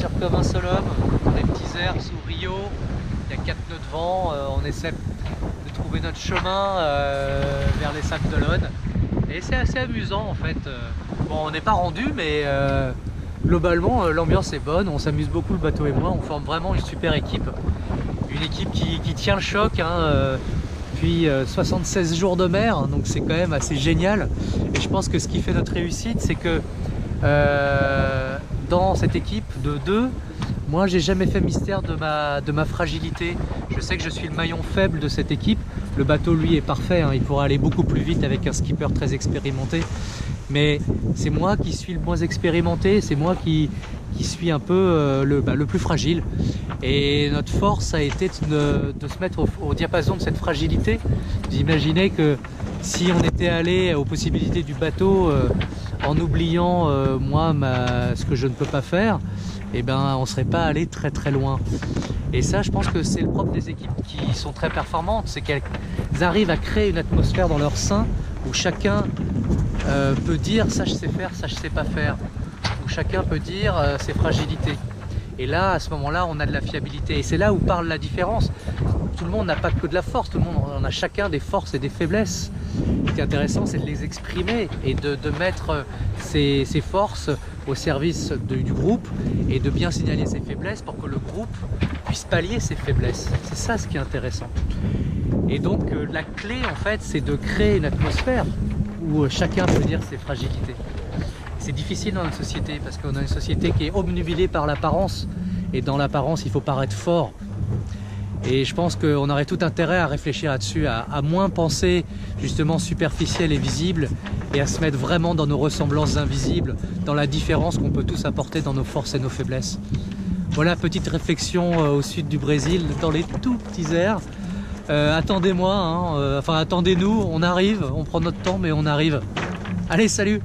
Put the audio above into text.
sur comme un seul homme, dans les petits airs sous Rio, il y a 4 nœuds de vent, on essaie de trouver notre chemin vers les Sables d'Olonne. Et c'est assez amusant en fait. Bon, on n'est pas rendu, mais globalement l'ambiance est bonne, on s'amuse beaucoup le bateau et moi, on forme vraiment une super équipe. Une équipe qui tient le choc, hein, puis 76 jours de mer, hein, donc c'est quand même assez génial. Et je pense que ce qui fait notre réussite, c'est que dans cette équipe de deux, moi j'ai jamais fait mystère de ma fragilité. Je sais que je suis le maillon faible de cette équipe. Le bateau lui est parfait, hein, il pourra aller beaucoup plus vite avec un skipper très expérimenté. Mais c'est moi qui suis le moins expérimenté, c'est moi qui suis un peu le plus fragile. Et notre force a été de se mettre au diapason de cette fragilité. Vous imaginez que si on était allé aux possibilités du bateau en oubliant moi ce que je ne peux pas faire, eh ben on ne serait pas allé très très loin. Et ça, je pense que c'est le propre des équipes qui sont très performantes, c'est qu'elles arrivent à créer une atmosphère dans leur sein où chacun peut dire ça je sais faire, ça je sais pas faire, où chacun peut dire ses fragilités. Et là, à ce moment-là, on a de la fiabilité. Et c'est là où parle la différence. Tout le monde n'a pas que de la force, tout le monde on a chacun des forces et des faiblesses. Ce qui est intéressant, c'est de les exprimer et de mettre ces forces au service du groupe et de bien signaler ses faiblesses pour que le groupe puisse pallier ses faiblesses. C'est ça ce qui est intéressant. Et donc la clé, en fait, c'est de créer une atmosphère où chacun peut dire ses fragilités. C'est difficile dans notre société parce qu'on a une société qui est obnubilée par l'apparence et dans l'apparence il faut paraître fort. Et je pense qu'on aurait tout intérêt à réfléchir là-dessus, à moins penser justement superficiel et visible et à se mettre vraiment dans nos ressemblances invisibles, dans la différence qu'on peut tous apporter dans nos forces et nos faiblesses. Voilà, petite réflexion au sud du Brésil, dans les tout petits airs. Attendez-moi, hein, enfin attendez-nous, on arrive, on prend notre temps mais on arrive. Allez, salut!